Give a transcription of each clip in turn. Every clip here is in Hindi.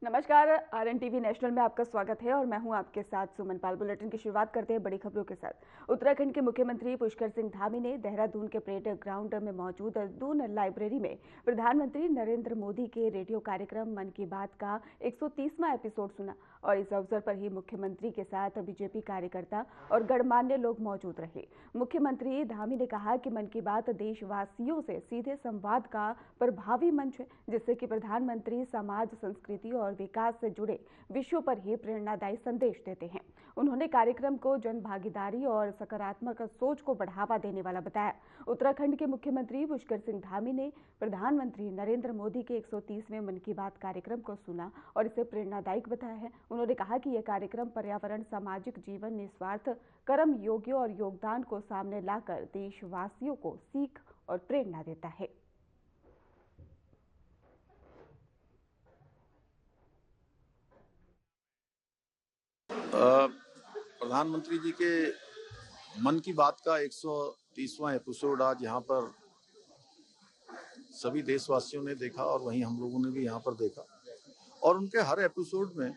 नमस्कार। आरएनटीवी नेशनल में आपका स्वागत है और मैं हूं आपके साथ सुमन पाल। बुलेटिन की शुरुआत करते हैं बड़ी खबरों के साथ। उत्तराखंड के मुख्यमंत्री पुष्कर सिंह धामी ने देहरादून के परेड ग्राउंड में मौजूद दून लाइब्रेरी में प्रधानमंत्री नरेंद्र मोदी के रेडियो कार्यक्रम मन की बात का 130वां एपिसोड सुना और इस अवसर पर ही मुख्यमंत्री के साथ बीजेपी कार्यकर्ता और गणमान्य लोग मौजूद रहे। मुख्यमंत्री धामी ने कहा कि मन की बात देशवासियों से सीधे संवाद का प्रभावी मंच है, जिससे कि प्रधानमंत्री समाज, संस्कृति और विकास से जुड़े विषयों पर ही प्रेरणादायी संदेश देते हैं। उन्होंने कार्यक्रम को जन भागीदारी और सकारात्मक सोच को बढ़ावा देने वाला बताया। उत्तराखंड के मुख्यमंत्री पुष्कर सिंह धामी ने प्रधानमंत्री नरेंद्र मोदी के 130वें मन की बात कार्यक्रम को सुना और इसे प्रेरणादायक बताया है। उन्होंने कहा कि यह कार्यक्रम पर्यावरण, सामाजिक जीवन, निस्वार्थ कर्म योग्य और योगदान को सामने लाकर देशवासियों को सीख और प्रेरणा देता है। प्रधानमंत्री जी के मन की बात का 130वां एपिसोड आज यहाँ पर सभी देशवासियों ने देखा और वहीं हम लोगों ने भी यहाँ पर देखा। और उनके हर एपिसोड में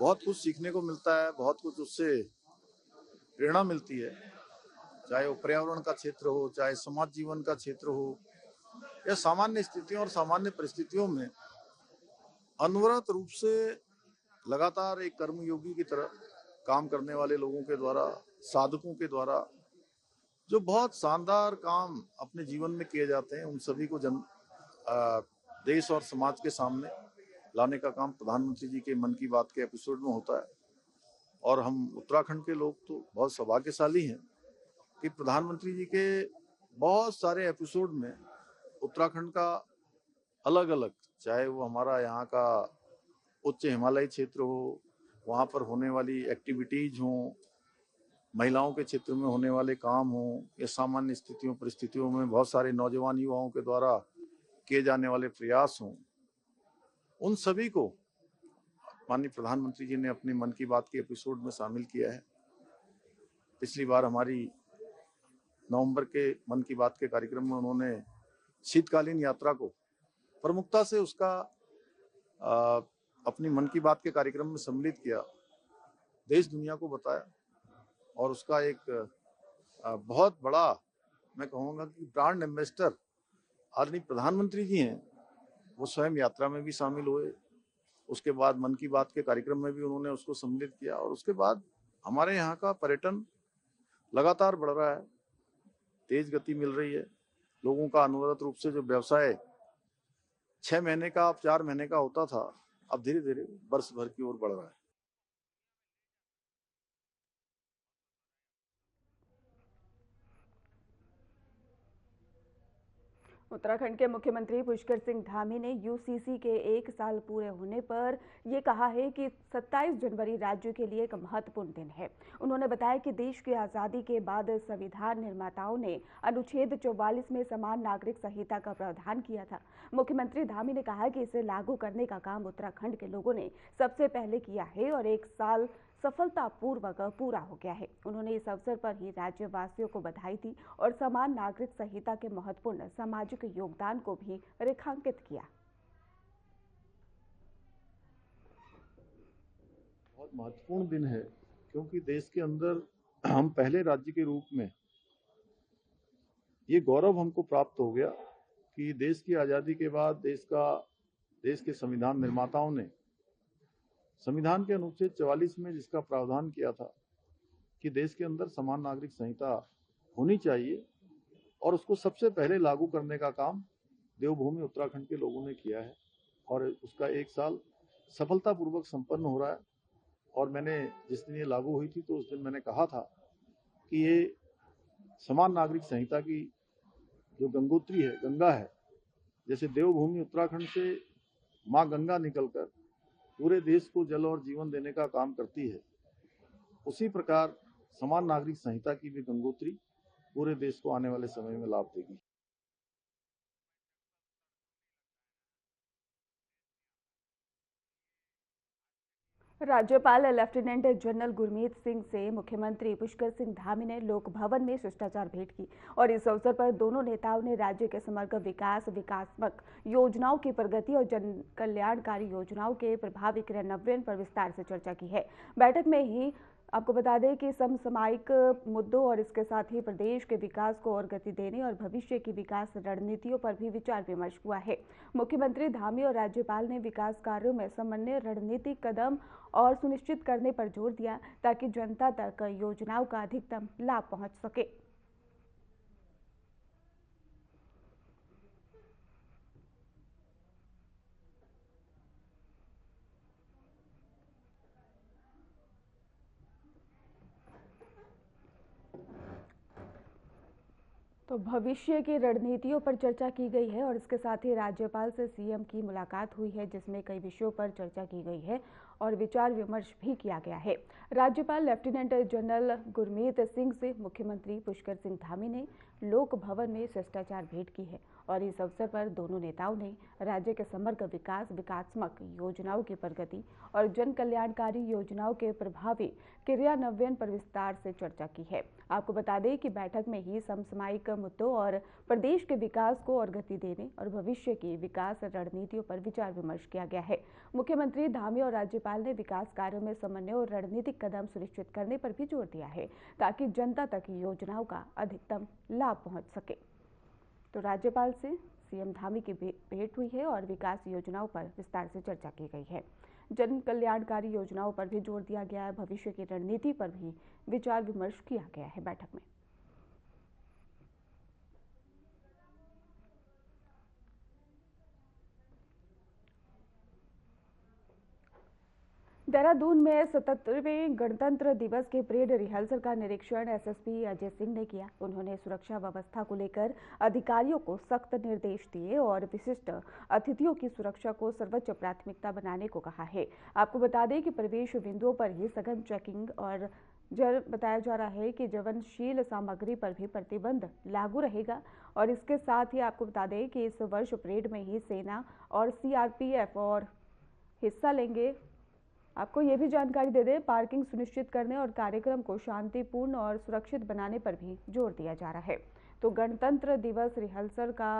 बहुत कुछ सीखने को मिलता है, बहुत कुछ उससे प्रेरणा मिलती है। चाहे वो पर्यावरण का क्षेत्र हो, चाहे समाज जीवन का क्षेत्र हो, या सामान्य स्थितियों और सामान्य परिस्थितियों में अनवरत रूप से लगातार एक कर्मयोगी की तरह काम करने वाले लोगों के द्वारा, साधकों के द्वारा जो बहुत शानदार काम अपने जीवन में किए जाते हैं, उन सभी को देश और समाज के सामने लाने का काम प्रधानमंत्री जी के मन की बात के एपिसोड में होता है। और हम उत्तराखंड के लोग तो बहुत सौभाग्यशाली हैं कि प्रधानमंत्री जी के बहुत सारे एपिसोड में उत्तराखंड का अलग अलग, चाहे वो हमारा यहाँ का उच्च हिमालयी क्षेत्र हो, वहाँ पर होने वाली एक्टिविटीज हों, महिलाओं के क्षेत्र में होने वाले काम हों, या सामान्य स्थितियों परिस्थितियों में बहुत सारे नौजवान युवाओं के द्वारा किए जाने वाले प्रयास हों, उन सभी को माननीय प्रधानमंत्री जी ने अपने मन की बात के एपिसोड में शामिल किया है। पिछली बार हमारी नवंबर के मन की बात के कार्यक्रम में उन्होंने शीतकालीन यात्रा को प्रमुखता से उसका अपनी मन की बात के कार्यक्रम में सम्मिलित किया, देश दुनिया को बताया और उसका एक बहुत बड़ा, मैं कहूँगा कि ब्रांड एम्बेसडर आदरणीय प्रधानमंत्री जी हैं, वो स्वयं यात्रा में भी शामिल हुए। उसके बाद मन की बात के कार्यक्रम में भी उन्होंने उसको सम्मिलित किया और उसके बाद हमारे यहाँ का पर्यटन लगातार बढ़ रहा है, तेज गति मिल रही है। लोगों का अनवरत रूप से जो व्यवसाय 6 महीने का, अब 4 महीने का होता था, अब धीरे धीरे वर्ष भर की ओर बढ़ रहा है। उत्तराखंड के मुख्यमंत्री पुष्कर सिंह धामी ने यूसीसी के 1 साल पूरे होने पर यह कहा है कि 27 जनवरी राज्य के लिए एक महत्वपूर्ण दिन है। उन्होंने बताया कि देश की आज़ादी के बाद संविधान निर्माताओं ने अनुच्छेद 44 में समान नागरिक संहिता का प्रावधान किया था। मुख्यमंत्री धामी ने कहा कि इसे लागू करने का काम उत्तराखंड के लोगों ने सबसे पहले किया है और 1 साल सफलतापूर्वक पूरा हो गया है। उन्होंने इस अवसर पर ही राज्यवासियों को बधाई दी और समान नागरिक संहिता के महत्वपूर्ण सामाजिक योगदान को भी रेखांकित किया। बहुत महत्वपूर्ण दिन है क्योंकि देश के अंदर हम पहले राज्य के रूप में ये गौरव हमको प्राप्त हो गया कि देश की आज़ादी के बाद देश के संविधान निर्माताओं ने संविधान के अनुच्छेद 44 में जिसका प्रावधान किया था कि देश के अंदर समान नागरिक संहिता होनी चाहिए, और उसको सबसे पहले लागू करने का काम देवभूमि उत्तराखंड के लोगों ने किया है और उसका 1 साल सफलतापूर्वक संपन्न हो रहा है। और मैंने जिस दिन ये लागू हुई थी तो उस दिन मैंने कहा था कि ये समान नागरिक संहिता की जो गंगोत्री है, गंगा है, जैसे देवभूमि उत्तराखंड से माँ गंगा निकलकर पूरे देश को जल और जीवन देने का काम करती है, उसी प्रकार समान नागरिक संहिता की भी गंगोत्री पूरे देश को आने वाले समय में लाभ देगी। राज्यपाल लेफ्टिनेंट जनरल गुरमीत सिंह से मुख्यमंत्री पुष्कर सिंह धामी ने लोक भवन में शिष्टाचार भेंट की और इस अवसर पर दोनों नेताओं ने राज्य के समग्र विकास, विकासात्मक योजनाओं की प्रगति और जन कल्याणकारी योजनाओं के प्रभावी क्रियान्वयन पर विस्तार से चर्चा की है। बैठक में ही आपको बता दें कि समसामयिक मुद्दों और इसके साथ ही प्रदेश के विकास को और गति देने और भविष्य की विकास रणनीतियों पर भी विचार विमर्श हुआ है। मुख्यमंत्री धामी और राज्यपाल ने विकास कार्यों में समन्वय, रणनीतिक कदम और सुनिश्चित करने पर जोर दिया ताकि जनता तक योजनाओं का अधिकतम लाभ पहुंच सके। तो भविष्य की रणनीतियों पर चर्चा की गई है और इसके साथ ही राज्यपाल से सीएम की मुलाकात हुई है, जिसमें कई विषयों पर चर्चा की गई है और विचार विमर्श भी किया गया है। राज्यपाल लेफ्टिनेंट जनरल गुरमीत सिंह से मुख्यमंत्री पुष्कर सिंह धामी ने लोक भवन में शिष्टाचार भेंट की है और इस अवसर पर दोनों नेताओं ने राज्य के समग्र विकास, विकासात्मक योजनाओं की प्रगति और जन कल्याणकारी योजनाओं के प्रभावी क्रियान्वयन पर विस्तार से चर्चा की है। आपको बता दें कि बैठक में ही समसामयिक मुद्दों और प्रदेश के विकास को और गति देने और भविष्य की विकास रणनीतियों पर विचार विमर्श किया गया है। मुख्यमंत्री धामी और राज्यपाल ने विकास कार्यों में समन्वय और रणनीतिक कदम सुनिश्चित करने पर भी जोर दिया है ताकि जनता तक योजनाओं का अधिकतम लाभ पहुंच सके। तो राज्यपाल से सीएम धामी की भेंट हुई है और विकास योजनाओं पर विस्तार से चर्चा की गई है। जन कल्याणकारी योजनाओं पर भी जोर दिया गया है। भविष्य की रणनीति पर भी विचार विमर्श किया गया है बैठक में। देहरादून में 77वें गणतंत्र दिवस के परेड रिहर्सल का निरीक्षण एसएसपी अजय सिंह ने किया। उन्होंने सुरक्षा व्यवस्था को लेकर अधिकारियों को सख्त निर्देश दिए और विशिष्ट अतिथियों की सुरक्षा को सर्वोच्च प्राथमिकता बनाने को कहा है। आपको बता दें कि प्रवेश बिंदुओं पर ही सघन चेकिंग और बताया जा रहा है कि ज्वलनशील सामग्री पर भी प्रतिबंध लागू रहेगा और इसके साथ ही आपको बता दें कि इस वर्ष परेड में ही सेना और सीआरपीएफ और हिस्सा लेंगे। आपको ये भी जानकारी दे दें, पार्किंग सुनिश्चित करने और कार्यक्रम को शांतिपूर्ण और सुरक्षित बनाने पर भी जोर दिया जा रहा है। तो गणतंत्र दिवस रिहर्सल का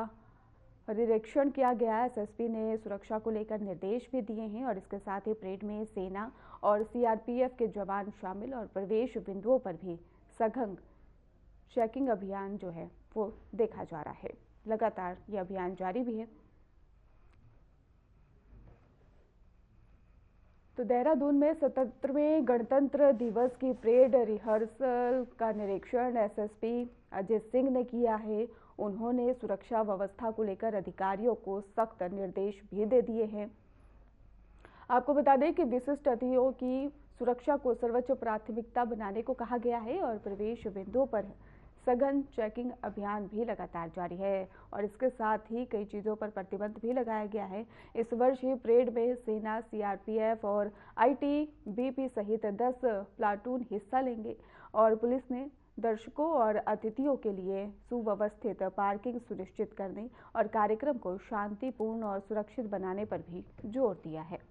निरीक्षण किया गया। एसएसपी ने सुरक्षा को लेकर निर्देश भी दिए हैं और इसके साथ ही परेड में सेना और सीआरपीएफ के जवान शामिल और प्रवेश बिंदुओं पर भी सघन चेकिंग अभियान जो है वो देखा जा रहा है। लगातार ये अभियान जारी भी है। तो देहरादून में 77वें गणतंत्र दिवस की परेड रिहर्सल का निरीक्षण एसएसपी अजय सिंह ने किया है। उन्होंने सुरक्षा व्यवस्था को लेकर अधिकारियों को सख्त निर्देश भी दे दिए हैं। आपको बता दें कि विशिष्ट अतिथियों की सुरक्षा को सर्वोच्च प्राथमिकता बनाने को कहा गया है और प्रवेश बिंदुओं पर सघन चेकिंग अभियान भी लगातार जारी है और इसके साथ ही कई चीज़ों पर प्रतिबंध भी लगाया गया है। इस वर्ष ही परेड में सेना, सीआरपीएफ और आईटीबीपी सहित 10 प्लाटून हिस्सा लेंगे और पुलिस ने दर्शकों और अतिथियों के लिए सुव्यवस्थित पार्किंग सुनिश्चित करने और कार्यक्रम को शांतिपूर्ण और सुरक्षित बनाने पर भी जोर दिया है।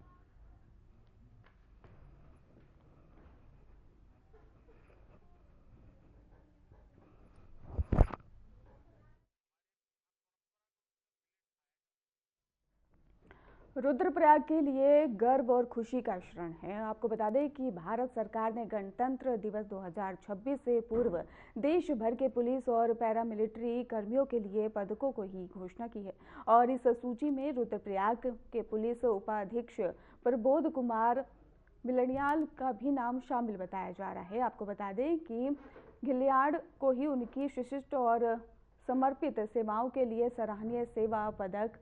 रुद्रप्रयाग के लिए गर्व और खुशी का क्षण है। आपको बता दें कि भारत सरकार ने गणतंत्र दिवस 2026 से पूर्व देश भर के पुलिस और पैरामिलिट्री कर्मियों के लिए पदकों को ही घोषणा की है और इस सूची में रुद्रप्रयाग के पुलिस उपाधीक्षक प्रबोध कुमार मिलनियाल का भी नाम शामिल बताया जा रहा है। आपको बता दें कि गिलियाड़ को ही उनकी विशिष्ट और समर्पित सेवाओं के लिए सराहनीय सेवा पदक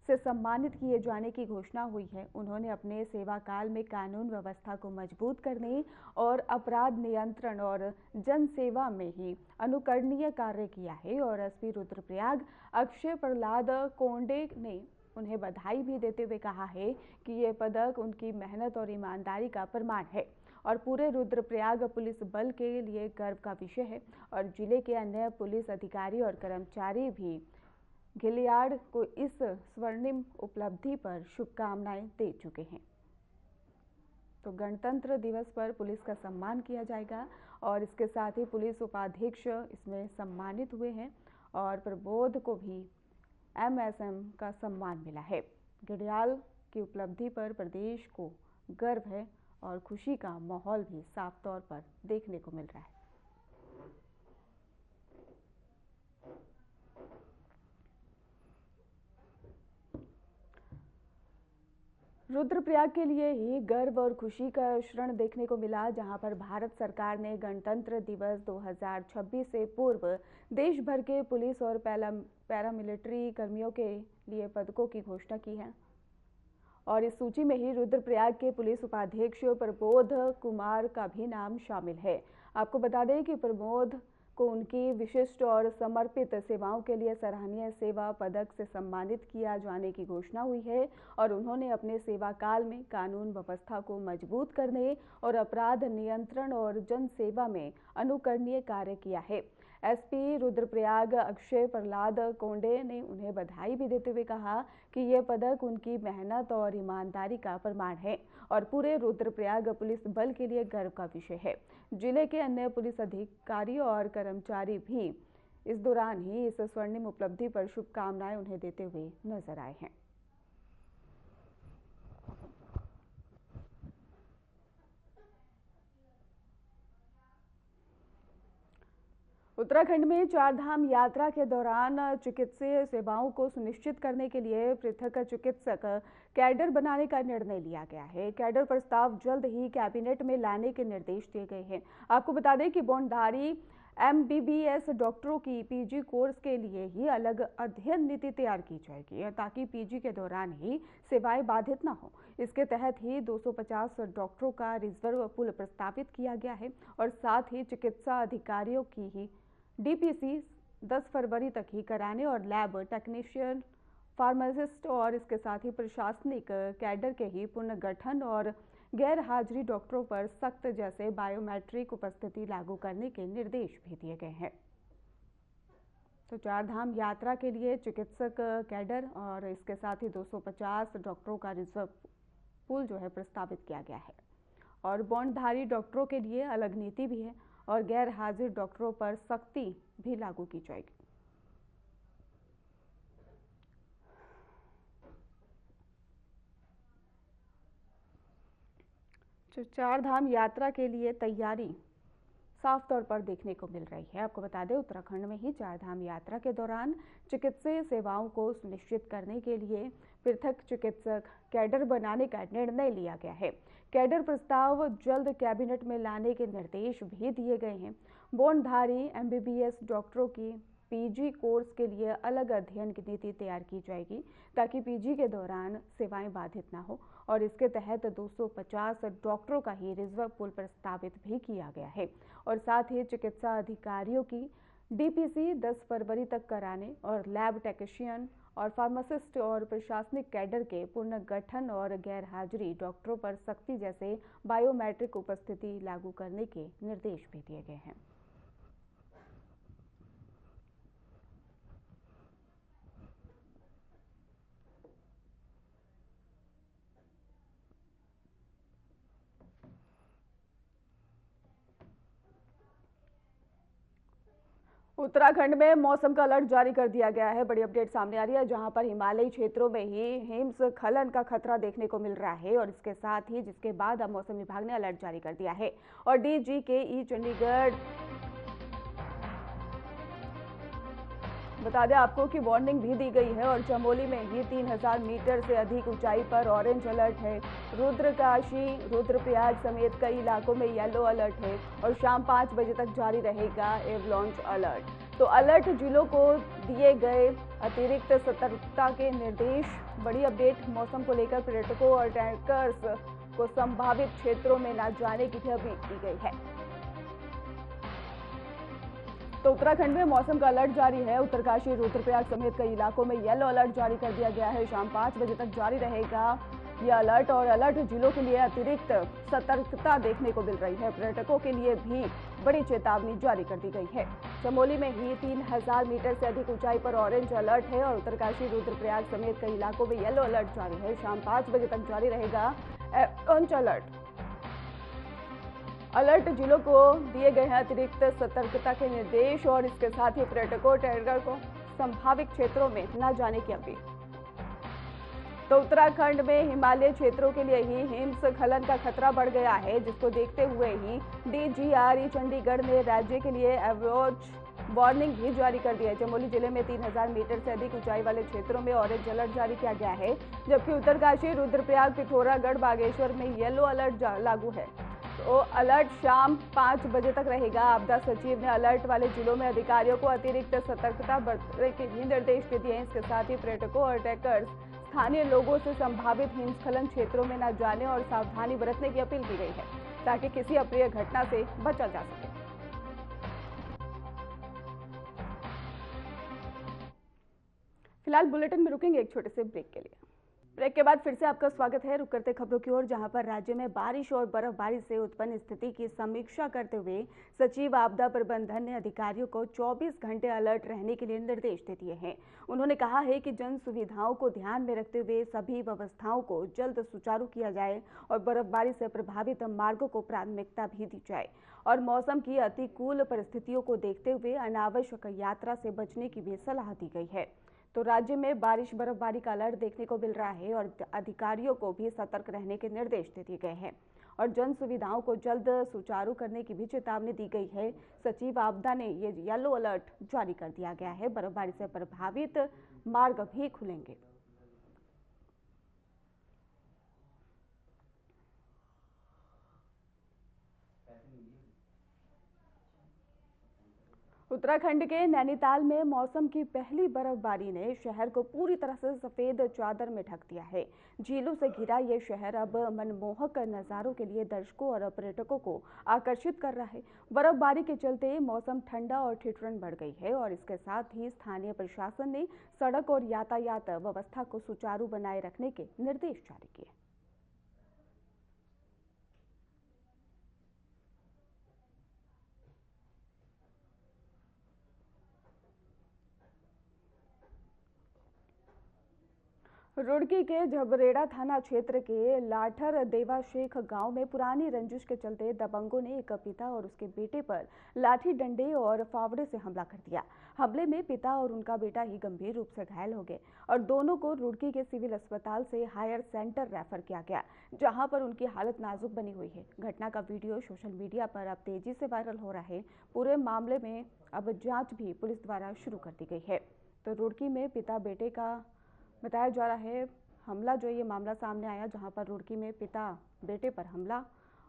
से सम्मानित किए जाने की घोषणा हुई है। उन्होंने अपने सेवा काल में कानून व्यवस्था को मजबूत करने और अपराध नियंत्रण और जन सेवा में ही अनुकरणीय कार्य किया है और एसपी रुद्रप्रयाग अक्षय प्रहलाद कोंडे ने उन्हें बधाई भी देते हुए कहा है कि ये पदक उनकी मेहनत और ईमानदारी का प्रमाण है और पूरे रुद्रप्रयाग पुलिस बल के लिए गर्व का विषय है और जिले के अन्य पुलिस अधिकारी और कर्मचारी भी गिलियाड़ को इस स्वर्णिम उपलब्धि पर शुभकामनाएं दे चुके हैं। तो गणतंत्र दिवस पर पुलिस का सम्मान किया जाएगा और इसके साथ ही पुलिस उपाधीक्षक इसमें सम्मानित हुए हैं और प्रबोध को भी MSM का सम्मान मिला है। घड़ियाल की उपलब्धि पर प्रदेश को गर्व है और खुशी का माहौल भी साफ तौर पर देखने को मिल रहा है। रुद्रप्रयाग के लिए ही गर्व और खुशी का क्षण देखने को मिला, जहां पर भारत सरकार ने गणतंत्र दिवस 2026 से पूर्व देश भर के पुलिस और पैरामिलिट्री कर्मियों के लिए पदकों की घोषणा की है। और इस सूची में ही रुद्रप्रयाग के पुलिस उपाध्यक्ष प्रबोध कुमार का भी नाम शामिल है। आपको बता दें कि प्रबोध को उनकी विशिष्ट और समर्पित सेवाओं के लिए सराहनीय सेवा पदक से सम्मानित किया जाने की घोषणा हुई है और उन्होंने अपने सेवा काल में कानून व्यवस्था को मजबूत करने और अपराध नियंत्रण और जन सेवा में अनुकरणीय कार्य किया है। SP रुद्रप्रयाग अक्षय प्रहलाद कोंडे ने उन्हें बधाई भी देते हुए कहा कि ये पदक उनकी मेहनत और ईमानदारी का प्रमाण है और पूरे रुद्रप्रयाग पुलिस बल के लिए गर्व का विषय है। जिले के अन्य पुलिस अधिकारी और कर्मचारी भी इस दौरान ही इस स्वर्णिम उपलब्धि पर शुभकामनाएं उन्हें देते हुए नजर आए हैं। उत्तराखंड में चारधाम यात्रा के दौरान चिकित्सीय सेवाओं को सुनिश्चित करने के लिए पृथक चिकित्सक कैडर बनाने का निर्णय लिया गया है। कैडर प्रस्ताव जल्द ही कैबिनेट में लाने के निर्देश दिए गए हैं। आपको बता दें कि बॉन्डधारी MBBS डॉक्टरों की PG कोर्स के लिए ही अलग अध्ययन नीति तैयार की जाएगी ताकि PG के दौरान ही सेवाएं बाधित न हो। इसके तहत ही 250 डॉक्टरों का रिजर्व पूल प्रस्तावित किया गया है और साथ ही चिकित्सा अधिकारियों की ही DPC 10 फरवरी तक ही कराने और लैब टेक्नीशियन, फार्मासिस्ट और इसके साथ ही प्रशासनिक कैडर के ही पुनर्गठन और गैर हाजिरी डॉक्टरों पर सख्त जैसे बायोमेट्रिक उपस्थिति लागू करने के निर्देश भी दिए गए हैं। तो चारधाम यात्रा के लिए चिकित्सक कैडर और इसके साथ ही 250 डॉक्टरों का रिजर्व पूल जो है प्रस्तावित किया गया है और बॉन्डधारी डॉक्टरों के लिए अलग नीति भी है और गैर हाजिर डॉक्टरों पर सख्ती भी लागू की जाएगी। तो चारधाम यात्रा के लिए तैयारी साफ तौर पर देखने को मिल रही है। आपको बता दें उत्तराखंड में ही चारधाम यात्रा के दौरान चिकित्सीय सेवाओं को सुनिश्चित करने के लिए पृथक चिकित्सक कैडर बनाने का निर्णय लिया गया है। कैडर प्रस्ताव जल्द कैबिनेट में लाने के निर्देश भी दिए गए हैं। बॉन्डधारी MBBS डॉक्टरों की PG कोर्स के लिए अलग अध्ययन की नीति तैयार की जाएगी ताकि PG के दौरान सेवाएं बाधित ना हो और इसके तहत 250 डॉक्टरों का ही रिजर्व पूल प्रस्तावित भी किया गया है और साथ ही चिकित्सा अधिकारियों की DPC 10 फरवरी तक कराने और लैब टेक्नीशियन और फार्मासिस्ट और प्रशासनिक कैडर के पुनर्गठन और गैर हाजिरी डॉक्टरों पर सख्ती जैसे बायोमेट्रिक उपस्थिति लागू करने के निर्देश भी दिए गए हैं। उत्तराखंड में मौसम का अलर्ट जारी कर दिया गया है। बड़ी अपडेट सामने आ रही है जहां पर हिमालयी क्षेत्रों में ही हिमस्खलन का खतरा देखने को मिल रहा है और इसके साथ ही जिसके बाद अब मौसम विभाग ने अलर्ट जारी कर दिया है और DGKE चंडीगढ़ बता दें आपको कि वार्निंग भी दी गई है और चमोली में ही 3000 मीटर से अधिक ऊंचाई पर ऑरेंज अलर्ट है। रुद्रकाशी, रुद्रप्रयाग समेत कई इलाकों में येलो अलर्ट है और शाम 5 बजे तक जारी रहेगा एवलांच अलर्ट। तो अलर्ट जिलों को दिए गए अतिरिक्त सतर्कता के निर्देश। बड़ी अपडेट मौसम को लेकर पर्यटकों और ट्रैकर्स को संभावित क्षेत्रों में न जाने की भी अपील की गई है। तो उत्तराखंड में मौसम का अलर्ट जारी है। उत्तरकाशी, रुद्रप्रयाग समेत कई इलाकों में येलो अलर्ट जारी कर दिया गया है। शाम 5 बजे तक जारी रहेगा यह अलर्ट और अलर्ट जिलों के लिए अतिरिक्त सतर्कता देखने को मिल रही है। पर्यटकों के लिए भी बड़ी चेतावनी जारी कर दी गई है। चमोली में ही 3000 मीटर से अधिक ऊंचाई पर ऑरेंज अलर्ट है और उत्तरकाशी, रुद्रप्रयाग समेत कई इलाकों में येलो अलर्ट जारी है। शाम 5 बजे तक जारी रहेगा ऑरेंज अलर्ट। अलर्ट जिलों को दिए गए हैं अतिरिक्त सतर्कता के निर्देश और इसके साथ ही पर्यटकों और टैगर को संभावित क्षेत्रों में न जाने की अपील। तो उत्तराखंड में हिमालय क्षेत्रों के लिए ही हिमस्खलन का खतरा बढ़ गया है, जिसको देखते हुए ही डीजीआरई चंडीगढ़ ने राज्य के लिए ऑरेंज वार्निंग भी जारी कर दी है। चमोली जिले में 3000 मीटर से अधिक ऊंचाई वाले क्षेत्रों में ऑरेंज अलर्ट जारी किया गया है, जबकि उत्तरकाशी, रुद्रप्रयाग, पिथौरागढ़, बागेश्वर में येलो अलर्ट लागू है। तो अलर्ट शाम 5 बजे तक रहेगा। आपदा सचिव ने अलर्ट वाले जिलों में अधिकारियों को अतिरिक्त सतर्कता बरतने के भी निर्देश दे दिए हैं। इसके साथ ही पर्यटकों और ट्रैकर्स स्थानीय लोगों से संभावित हिमस्खलन क्षेत्रों में न जाने और सावधानी बरतने की अपील की गई है, ताकि किसी अप्रिय घटना से बचा जा सके। फिलहाल बुलेटिन में रुकेंगे एक छोटे से ब्रेक के लिए। ब्रेक के बाद फिर से आपका स्वागत है। रुक करते खबरों की ओर, जहां पर राज्य में बारिश और बर्फबारी से उत्पन्न स्थिति की समीक्षा करते हुए सचिव आपदा प्रबंधन ने अधिकारियों को 24 घंटे अलर्ट रहने के लिए निर्देश दे दिए हैं। उन्होंने कहा है कि जन सुविधाओं को ध्यान में रखते हुए सभी व्यवस्थाओं को जल्द सुचारू किया जाए और बर्फबारी से प्रभावित मार्गों को प्राथमिकता भी दी जाए और मौसम की अतिकूल परिस्थितियों को देखते हुए अनावश्यक यात्रा से बचने की भी सलाह दी गई है। तो राज्य में बारिश बर्फबारी का अलर्ट देखने को मिल रहा है और अधिकारियों को भी सतर्क रहने के निर्देश दे दिए गए हैं और जन सुविधाओं को जल्द सुचारू करने की भी चेतावनी दी गई है। सचिव आपदा ने ये येलो अलर्ट जारी कर दिया गया है। बर्फबारी से प्रभावित मार्ग भी खुलेंगे। उत्तराखंड के नैनीताल में मौसम की पहली बर्फबारी ने शहर को पूरी तरह से सफेद चादर में ढक दिया है। झीलों से घिरा यह शहर अब मनमोहक नजारों के लिए दर्शकों और पर्यटकों को आकर्षित कर रहा है। बर्फबारी के चलते मौसम ठंडा और ठिठुरन बढ़ गई है और इसके साथ ही स्थानीय प्रशासन ने सड़क और यातायात व्यवस्था को सुचारू बनाए रखने के निर्देश जारी किए। रुड़की के झबरेड़ा थाना क्षेत्र के लाठर देवाशेख गांव में पुरानी रंजिश के चलते दबंगों ने एक पिता और उसके बेटे पर लाठी डंडे और फावड़े से हमला कर दिया। हमले में पिता और उनका बेटा ही गंभीर रूप से घायल हो गए और दोनों को रुड़की के सिविल अस्पताल से हायर सेंटर रेफर किया गया, जहां पर उनकी हालत नाजुक बनी हुई है। घटना का वीडियो सोशल मीडिया पर अब तेजी से वायरल हो रहा है। पूरे मामले में अब जाँच भी पुलिस द्वारा शुरू कर दी गई है। तो रुड़की में पिता बेटे का बताया जा रहा है हमला, जो ये मामला सामने आया जहां पर रुड़की में पिता बेटे पर हमला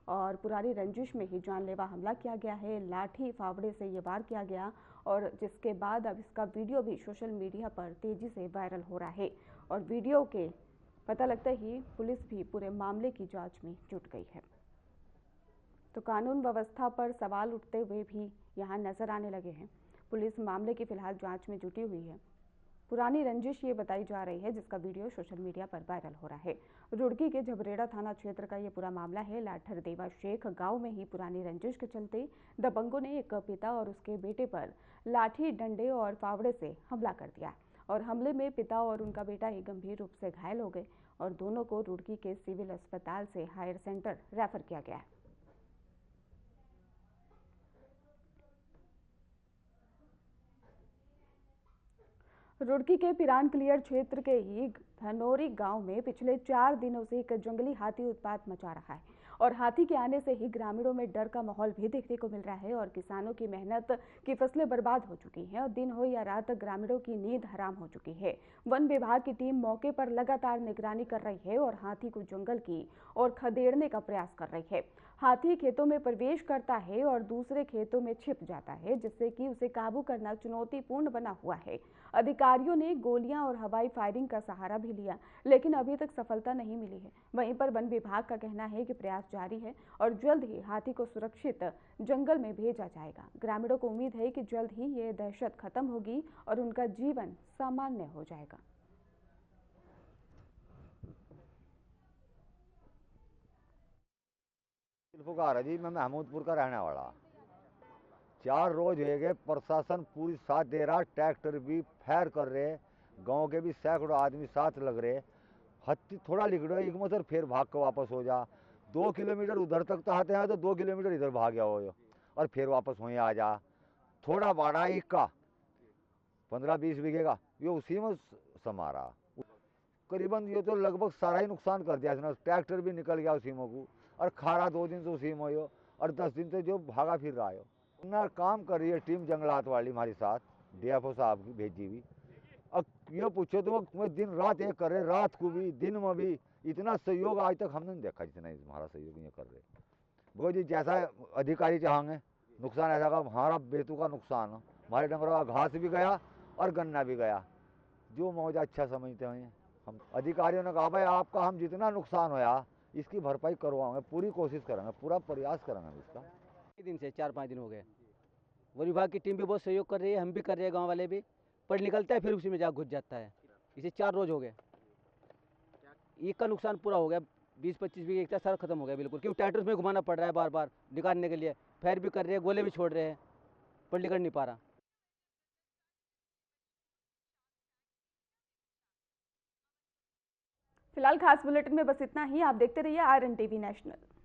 और पुरानी रंजिश में ही जानलेवा हमला किया गया है। लाठी फावड़े से ये वार किया गया और जिसके बाद अब इसका वीडियो भी सोशल मीडिया पर तेजी से वायरल हो रहा है और वीडियो के पता लगता ही पुलिस भी पूरे मामले की जांच में जुट गई है। तो कानून व्यवस्था पर सवाल उठते हुए भी यहाँ नजर आने लगे हैं। पुलिस मामले की फिलहाल जाँच में जुटी हुई है। पुरानी रंजिश ये बताई जा रही है, जिसका वीडियो सोशल मीडिया पर वायरल हो रहा है। रुड़की के झबरेड़ा थाना क्षेत्र का ये पूरा मामला है। लाठर देवा शेख गांव में ही पुरानी रंजिश के चलते दबंगों ने एक पिता और उसके बेटे पर लाठी डंडे और फावड़े से हमला कर दिया और हमले में पिता और उनका बेटा ही गंभीर रूप से घायल हो गए और दोनों को रुड़की के सिविल अस्पताल से हायर सेंटर रेफर किया गया है। रुड़की के पिरान क्लियर क्षेत्र के ही धनौरी गांव में पिछले 4 दिनों से एक जंगली हाथी उत्पात मचा रहा है और हाथी के आने से ही ग्रामीणों में डर का माहौल भी देखने को मिल रहा है और किसानों की मेहनत की फसलें बर्बाद हो चुकी हैं और दिन हो या रात ग्रामीणों की नींद हराम हो चुकी है। वन विभाग की टीम मौके पर लगातार निगरानी कर रही है और हाथी को जंगल की और खदेड़ने का प्रयास कर रही है। हाथी खेतों में प्रवेश करता है और दूसरे खेतों में छिप जाता है, जिससे कि उसे काबू करना चुनौतीपूर्ण बना हुआ है। अधिकारियों ने गोलियां और हवाई फायरिंग का सहारा भी लिया, लेकिन अभी तक सफलता नहीं मिली है। वहीं पर वन विभाग का कहना है कि प्रयास जारी है और जल्द ही हाथी को सुरक्षित जंगल में भेजा जाएगा। ग्रामीणों को उम्मीद है कि जल्द ही ये दहशत खत्म होगी और उनका जीवन सामान्य हो जाएगा। जी, मैं महमूदपुर का रहने वाला। 4 रोज हो गए, प्रशासन पूरी साथ दे रहा, ट्रैक्टर भी फायर कर रहे, गांव के भी सैकड़ों आदमी साथ लग रहे। हत्ती थोड़ा लिखड़ो एक मसर फिर भाग कर वापस हो जा। 2 किलोमीटर उधर तक तो आते हैं तो 2 किलोमीटर इधर भाग गया हो और फिर वापस वहीं आ जा। थोड़ा बाड़ा एक का 15-20 बीघे का ये उसी में समा रहा। करीबन ये तो लगभग सारा ही नुकसान कर दिया इसने। ट्रैक्टर भी निकल गया उसी में को, और खाड़ा 2 दिन से उसी में हो, और 10 दिन से जो भागा फिर रहा हो। ना काम कर रही है टीम जंगलात वाली हमारे साथ, डीएफओ साहब की भेजी हुई। अब ये पूछो तो मैं दिन रात एक कर रहे, रात को भी दिन में भी। इतना सहयोग आज तक हमने नहीं देखा जितना हमारा सहयोग ये कर रहे। वो जी जैसा अधिकारी चाहेंगे नुकसान ऐसा का हमारा बेतु का नुकसान हो, हमारे डंगरों का घास भी गया और गन्ना भी गया, जो मौजा अच्छा समझते हैं। हम अधिकारियों ने कहा भाई आपका हम जितना नुकसान होया इसकी भरपाई करवाएंगे, पूरी कोशिश करेंगे, पूरा प्रयास करेंगे इसका। दिन से 4-5 दिन हो गए। वन विभाग की टीम भी बहुत सहयोग कर रही है, हम भी कर रहे हैं, गांव वाले भी। पर निकलता है फिर उसी में जा घुस जाता है। इसे 4 रोज हो गए। एक का नुकसान पूरा हो गया, 20-25 बीघे एक सारा खत्म हो गया बिल्कुल, क्योंकि ट्रैक्टर में घुमाना पड़ रहा है बार बार निकालने के लिए। फैर भी कर रहे हैं, गोले भी छोड़ रहे हैं, पर निकल नहीं पा रहा। फिलहाल खास बुलेटिन में बस इतना ही। आप देखते रहिए RN TV नेशनल।